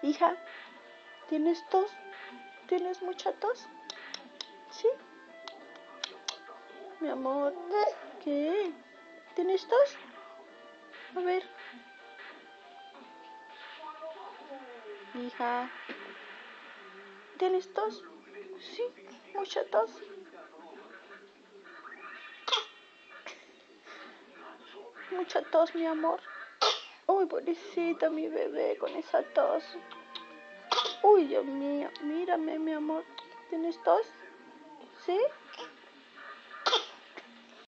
Hija, ¿tienes tos? ¿Tienes mucha tos? ¿Sí? Mi amor, ¿qué? ¿Tienes tos? A ver. Hija, ¿tienes tos? Sí, mucha tos. Mucha tos, mi amor. Uy, pobrecita mi bebé con esa tos. Uy, Dios mío, mírame, mi amor. ¿Tienes tos? ¿Sí?